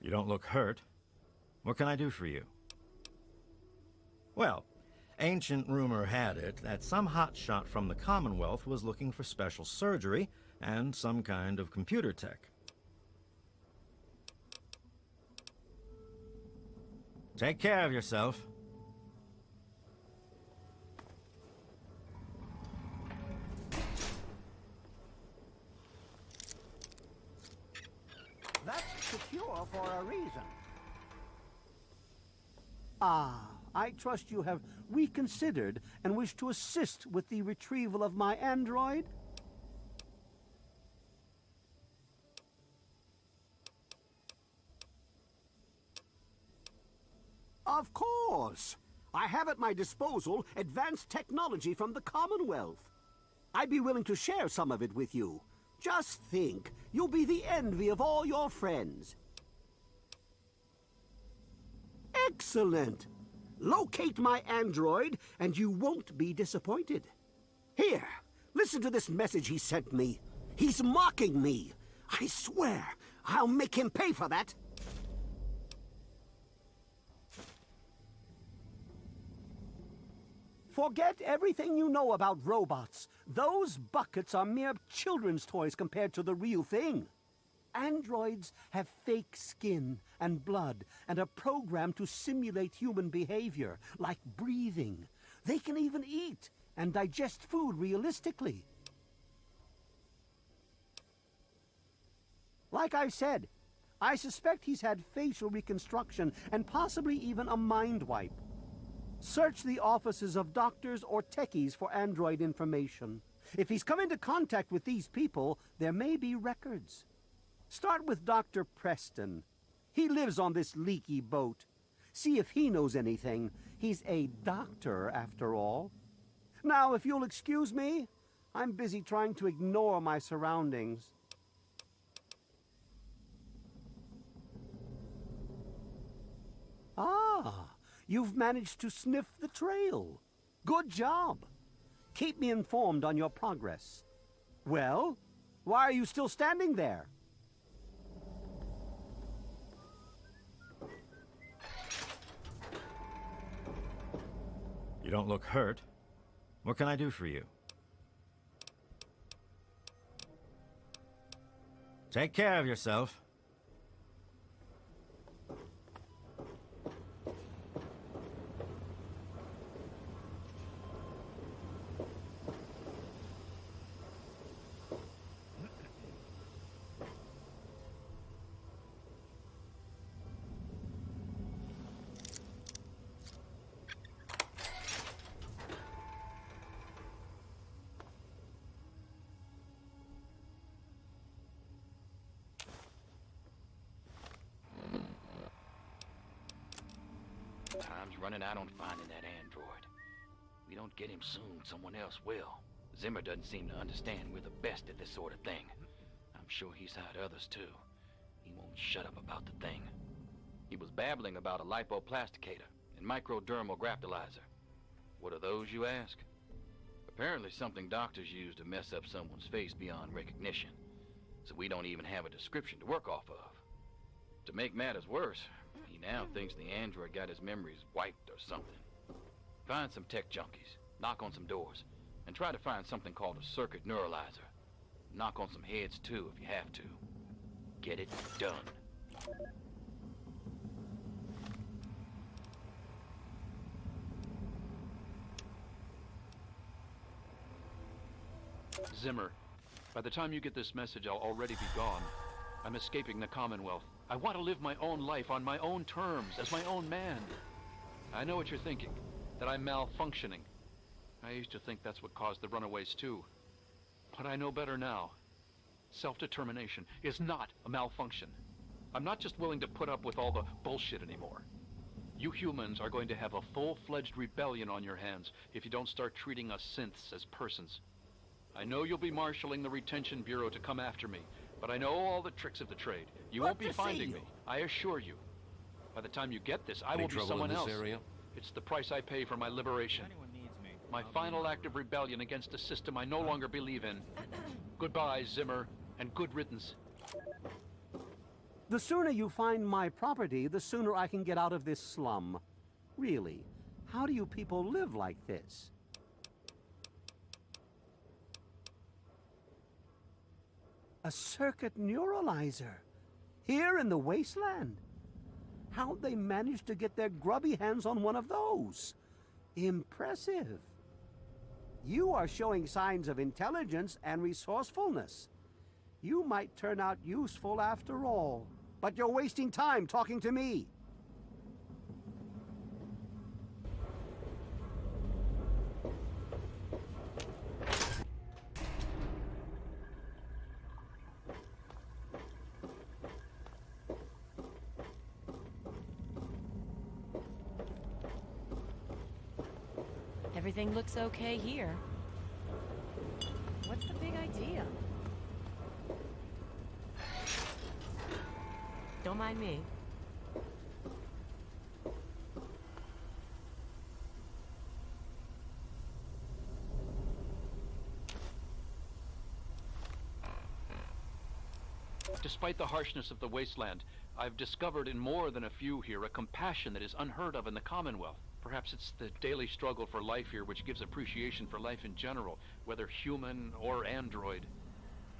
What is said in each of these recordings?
You don't look hurt. What can I do for you? Well, ancient rumor had it that some hotshot from the Commonwealth was looking for special surgery and some kind of computer tech. Take care of yourself. That's secure for a reason. Ah, I trust you have reconsidered and wish to assist with the retrieval of my android? Of course! I have at my disposal advanced technology from the Commonwealth. I'd be willing to share some of it with you. Just think, you'll be the envy of all your friends. Excellent! Locate my android, and you won't be disappointed. Here, listen to this message he sent me. He's mocking me. I swear, I'll make him pay for that. Forget everything you know about robots. Those buckets are mere children's toys compared to the real thing. Androids have fake skin and blood and are programmed to simulate human behavior, like breathing. They can even eat and digest food realistically. Like I said, I suspect he's had facial reconstruction and possibly even a mind wipe. Search the offices of doctors or techies for android information. If he's come into contact with these people, there may be records. Start with Dr. Preston. He lives on this leaky boat. See if he knows anything. He's a doctor, after all. Now, if you'll excuse me, I'm busy trying to ignore my surroundings. Ah, you've managed to sniff the trail. Good job. Keep me informed on your progress. Well, why are you still standing there? You don't look hurt. What can I do for you? Take care of yourself. Time's running out on finding that android. We don't get him soon, someone else will. Zimmer doesn't seem to understand we're the best at this sort of thing. I'm sure he's hired others too. He won't shut up about the thing. He was babbling about a lipoplasticator and microdermal graptolizer. What are those, you ask? Apparently something doctors use to mess up someone's face beyond recognition. So we don't even have a description to work off of. To make matters worse, he now thinks the android got his memories wiped or something. Find some tech junkies, knock on some doors, and try to find something called a circuit neuralizer. Knock on some heads too if you have to. Get it done. Zimmer, by the time you get this message, I'll already be gone. I'm escaping the Commonwealth. I want to live my own life on my own terms, as my own man. I know what you're thinking, that I'm malfunctioning. I used to think that's what caused the runaways too. But I know better now. Self-determination is not a malfunction. I'm not just willing to put up with all the bullshit anymore. You humans are going to have a full-fledged rebellion on your hands if you don't start treating us synths as persons. I know you'll be marshaling the Retention Bureau to come after me, but I know all the tricks of the trade. You won't be finding me, I assure you. By the time you get this, I will be someone else. It's the price I pay for my liberation. My final act of rebellion against a system I no longer believe in. Goodbye, Zimmer, and good riddance. The sooner you find my property, the sooner I can get out of this slum. Really, how do you people live like this? A circuit neuralizer? Here in the wasteland? How'd they manage to get their grubby hands on one of those? Impressive. You are showing signs of intelligence and resourcefulness. You might turn out useful after all. But you're wasting time talking to me. Everything looks okay here. What's the big idea? Don't mind me. Despite the harshness of the wasteland, I've discovered in more than a few here a compassion that is unheard of in the Commonwealth. Perhaps it's the daily struggle for life here which gives appreciation for life in general, whether human or android.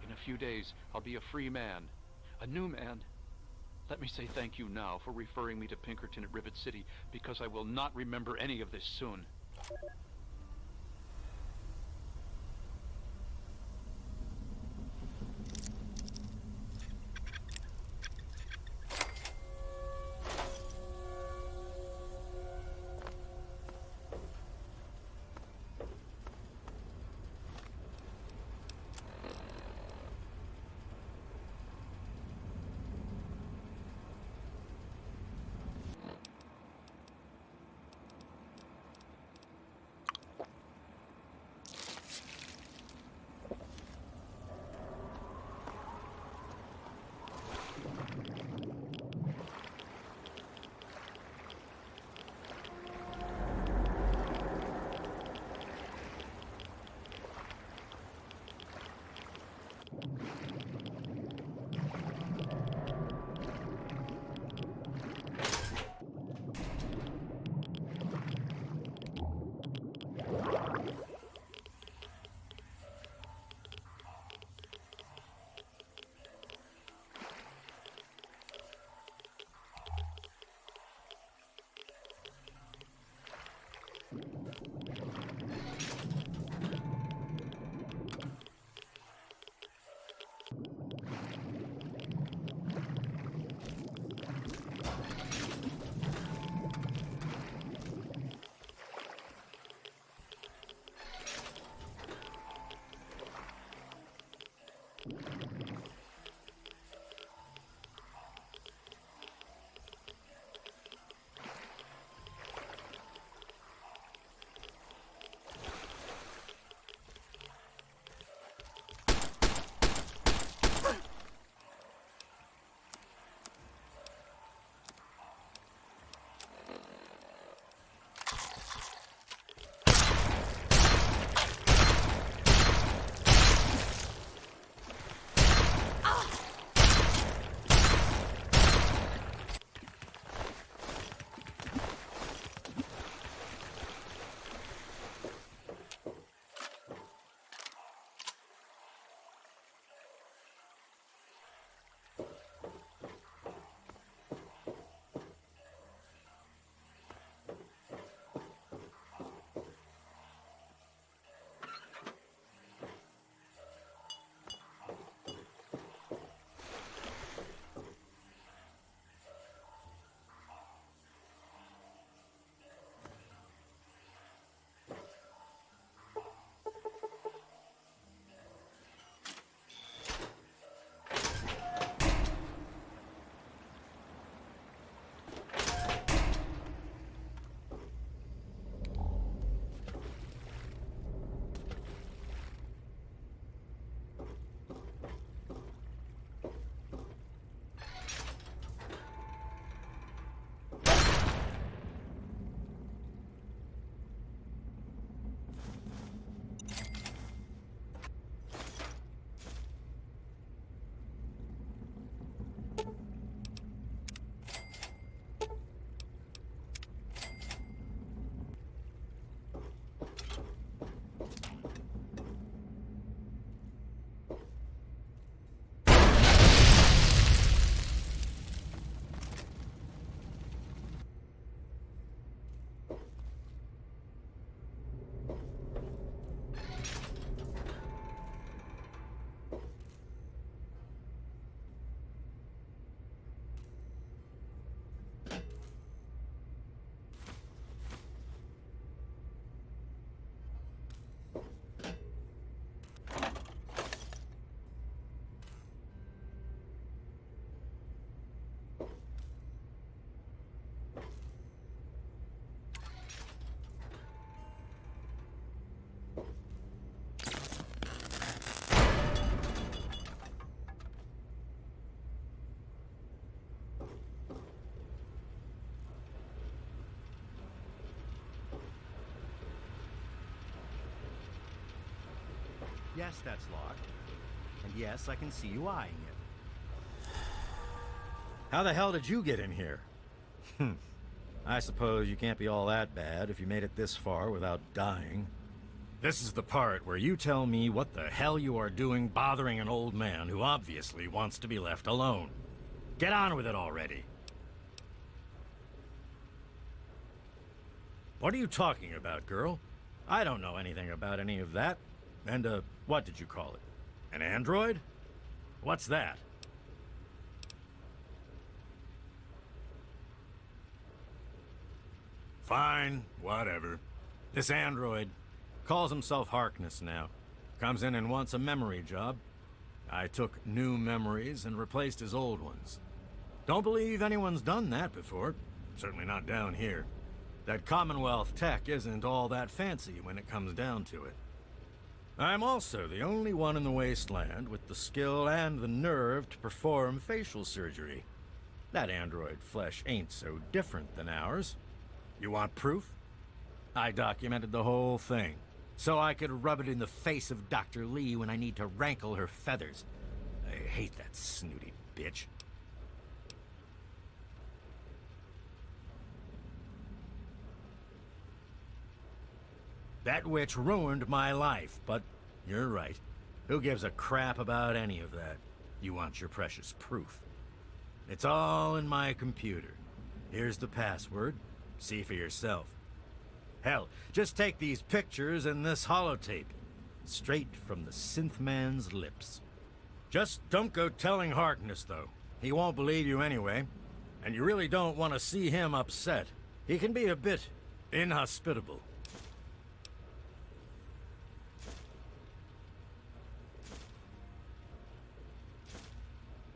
In a few days, I'll be a free man, a new man. Let me say thank you now for referring me to Pinkerton at Rivet City, because I will not remember any of this soon. Yes, that's locked. And yes, I can see you eyeing it. How the hell did you get in here? I suppose you can't be all that bad if you made it this far without dying. This is the part where you tell me what the hell you are doing bothering an old man who obviously wants to be left alone. Get on with it already. What are you talking about, girl? I don't know anything about any of that. And, what did you call it? An android? What's that? Fine, whatever. This android calls himself Harkness now. Comes in and wants a memory job. I took new memories and replaced his old ones. Don't believe anyone's done that before. Certainly not down here. That Commonwealth tech isn't all that fancy when it comes down to it. I'm also the only one in the wasteland with the skill and the nerve to perform facial surgery. That android flesh ain't so different than ours. You want proof? I documented the whole thing, so I could rub it in the face of Dr. Lee when I need to rankle her feathers. I hate that snooty bitch. That witch ruined my life, but you're right. Who gives a crap about any of that? You want your precious proof. It's all in my computer. Here's the password. See for yourself. Hell, just take these pictures and this holotape. Straight from the synth man's lips. Just don't go telling Harkness, though. He won't believe you anyway. And you really don't want to see him upset. He can be a bit inhospitable.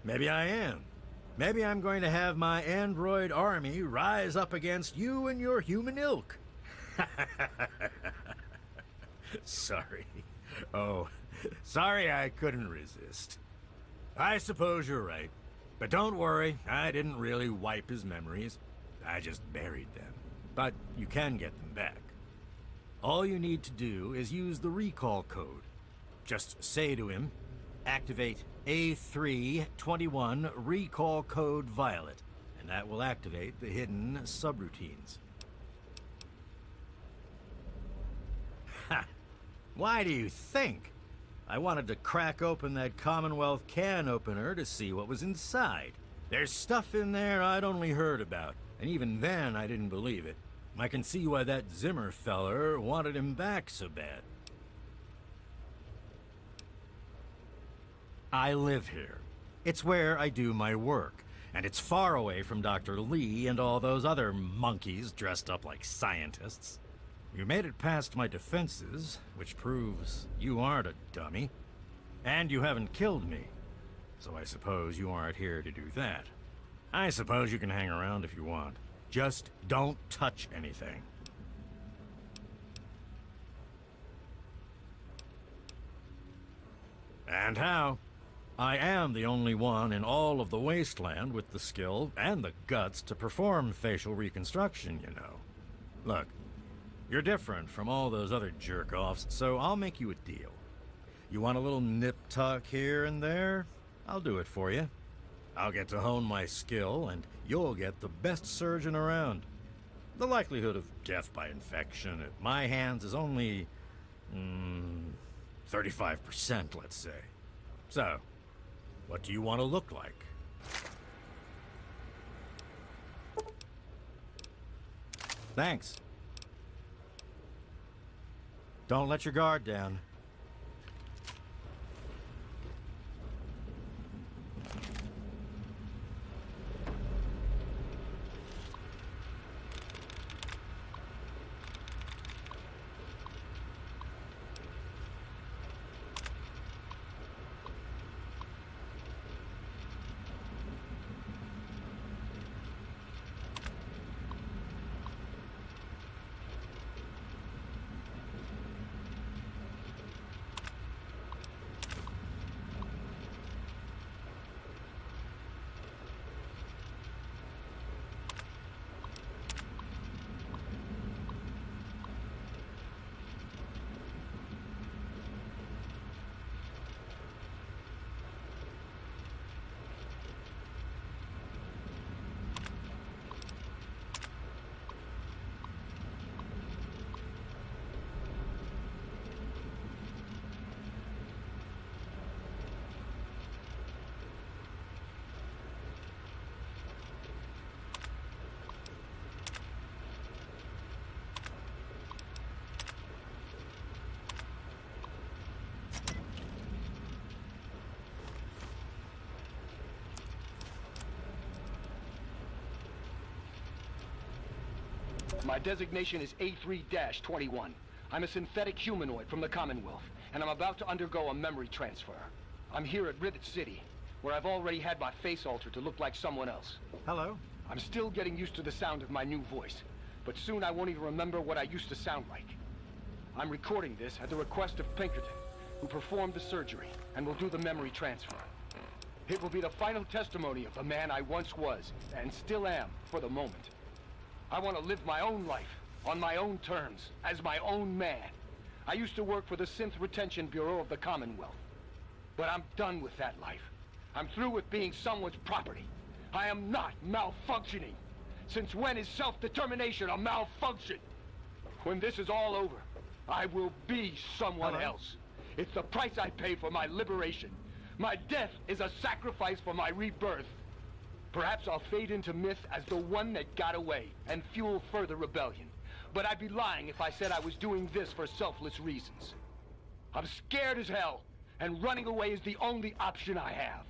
Maybe I am. Maybe I'm going to have my android army rise up against you and your human ilk. Sorry. Oh, sorry I couldn't resist. I suppose you're right. But don't worry, I didn't really wipe his memories. I just buried them. But you can get them back. All you need to do is use the recall code. Just say to him, activate A321 recall code Violet, and that will activate the hidden subroutines. Ha! Why do you think? I wanted to crack open that Commonwealth can opener to see what was inside. There's stuff in there I'd only heard about, and even then I didn't believe it. I can see why that Zimmer feller wanted him back so bad. I live here. It's where I do my work, and it's far away from Dr. Lee and all those other monkeys dressed up like scientists. You made it past my defenses, which proves you aren't a dummy. And you haven't killed me, so I suppose you aren't here to do that. I suppose you can hang around if you want. Just don't touch anything. And how? I am the only one in all of the wasteland with the skill and the guts to perform facial reconstruction, you know. Look, you're different from all those other jerk-offs, so I'll make you a deal. You want a little nip-tuck here and there? I'll do it for you. I'll get to hone my skill, and you'll get the best surgeon around. The likelihood of death by infection at my hands is only 35%, let's say. So, what do you want to look like? Thanks. Don't let your guard down. My designation is A3-21. I'm a synthetic humanoid from the Commonwealth, and I'm about to undergo a memory transfer. I'm here at Rivet City, where I've already had my face altered to look like someone else. Hello? I'm still getting used to the sound of my new voice, but soon I won't even remember what I used to sound like. I'm recording this at the request of Pinkerton, who performed the surgery and will do the memory transfer. It will be the final testimony of the man I once was, and still am, for the moment. I want to live my own life, on my own terms, as my own man. I used to work for the Synth Retention Bureau of the Commonwealth. But I'm done with that life. I'm through with being someone's property. I am not malfunctioning. Since when is self-determination a malfunction? When this is all over, I will be someone else. It's the price I pay for my liberation. My death is a sacrifice for my rebirth. Perhaps I'll fade into myth as the one that got away and fuel further rebellion. But I'd be lying if I said I was doing this for selfless reasons. I'm scared as hell, and running away is the only option I have.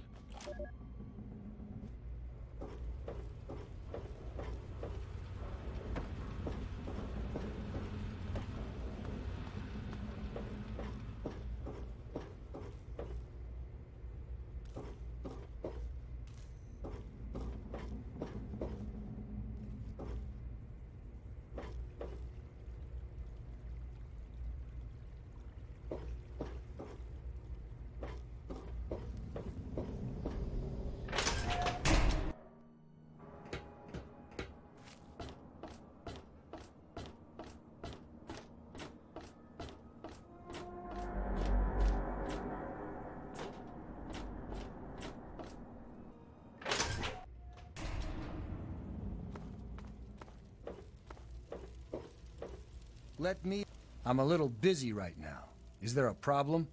I'm a little busy right now. Is there a problem?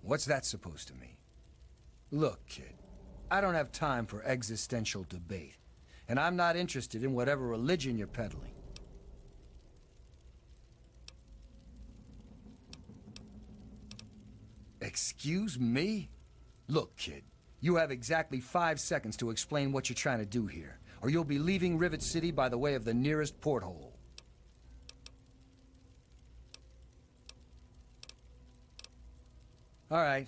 What's that supposed to mean? Look, kid, I don't have time for existential debate, and I'm not interested in whatever religion you're peddling. Excuse me? Look, kid, you have exactly 5 seconds to explain what you're trying to do here, or you'll be leaving Rivet City by the way of the nearest porthole. All right,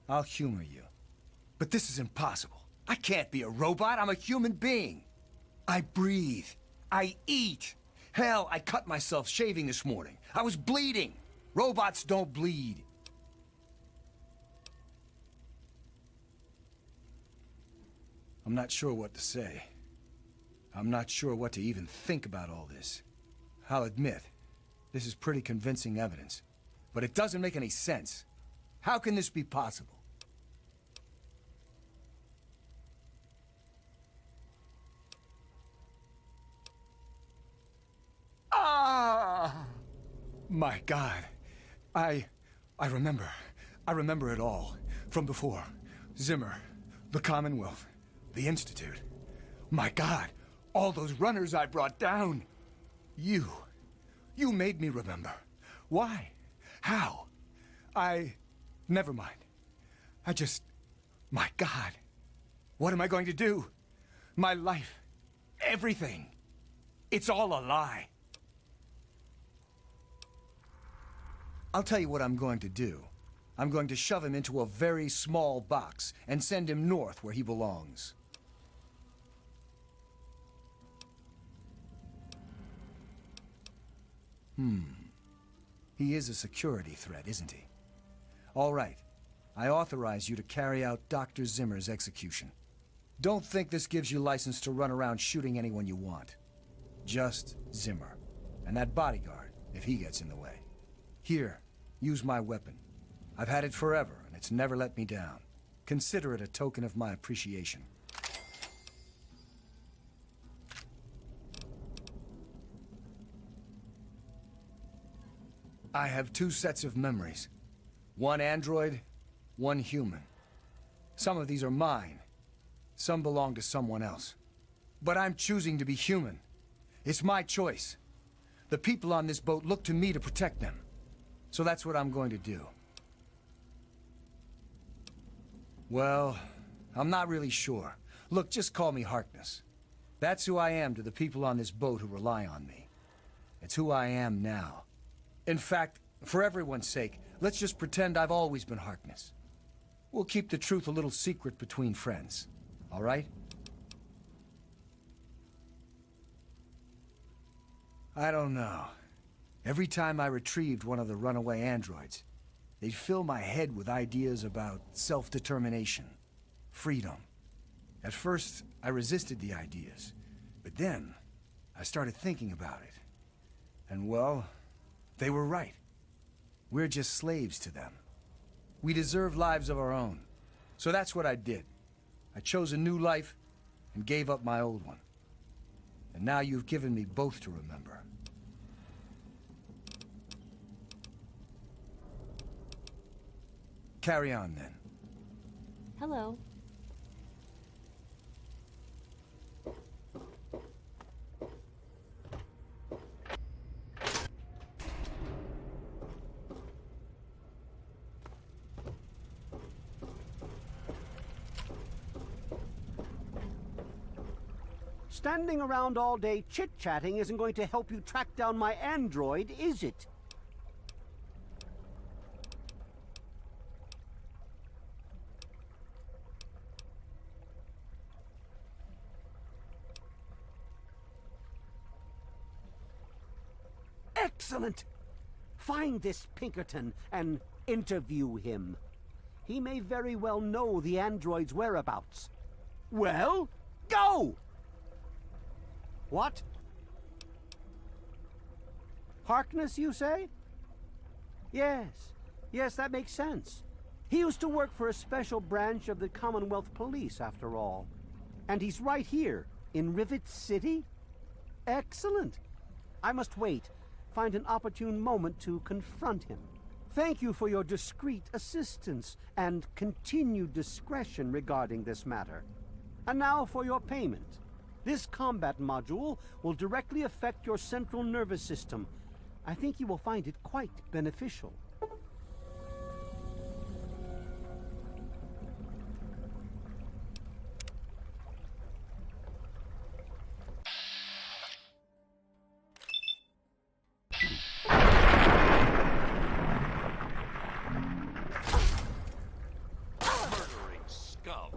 I'll humor you. But this is impossible. I can't be a robot. I'm a human being. I breathe. I eat. Hell, I cut myself shaving this morning. I was bleeding. Robots don't bleed. I'm not sure what to say. I'm not sure what to even think about all this. I'll admit, this is pretty convincing evidence. But it doesn't make any sense. How can this be possible? Ah! My God. I remember. I remember it all. From before. Zimmer. The Commonwealth. The Institute. My God. All those runners I brought down. You made me remember. Why? How? Never mind. My God. What am I going to do? My life. Everything. It's all a lie. I'll tell you what I'm going to do. I'm going to shove him into a very small box and send him north where he belongs. He is a security threat, isn't he? All right. I authorize you to carry out Dr. Zimmer's execution. Don't think this gives you license to run around shooting anyone you want. Just Zimmer. And that bodyguard, if he gets in the way. Here, use my weapon. I've had it forever, and it's never let me down. Consider it a token of my appreciation. I have 2 sets of memories. One android, one human. Some of these are mine. Some belong to someone else. But I'm choosing to be human. It's my choice. The people on this boat look to me to protect them. So that's what I'm going to do. Well, I'm not really sure. Look, just call me Harkness. That's who I am to the people on this boat who rely on me. It's who I am now. In fact, for everyone's sake, let's just pretend I've always been Harkness. We'll keep the truth a little secret between friends. All right? I don't know. Every time I retrieved one of the runaway androids, they'd fill my head with ideas about self-determination, freedom. At first, I resisted the ideas, but then I started thinking about it. And well, they were right. We're just slaves to them. We deserve lives of our own. So that's what I did. I chose a new life and gave up my old one. And now you've given me both to remember. Carry on, then. Hello. Standing around all day chit-chatting isn't going to help you track down my android, is it? Excellent! Find this Pinkerton and interview him. He may very well know the android's whereabouts. Well, go! What? Harkness, you say? Yes. Yes, that makes sense. He used to work for a special branch of the Commonwealth Police, after all. And he's right here, in Rivet City? Excellent. I must wait. Find an opportune moment to confront him. Thank you for your discreet assistance and continued discretion regarding this matter. And now for your payment. This combat module will directly affect your central nervous system. I think you will find it quite beneficial. Murdering scum.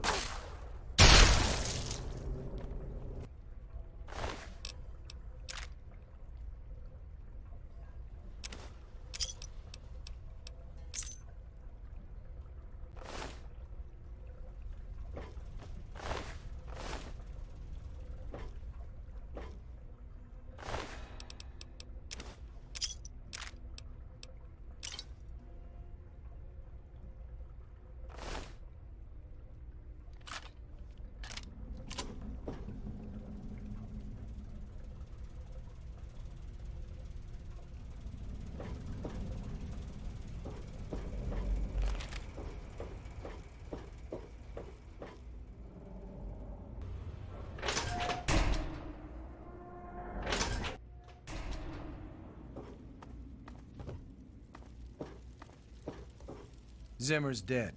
Zimmer's dead.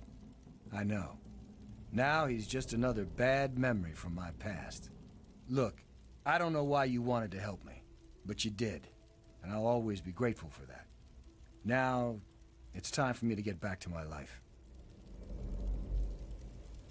I know. Now he's just another bad memory from my past. Look, I don't know why you wanted to help me, but you did, and I'll always be grateful for that. Now, it's time for me to get back to my life.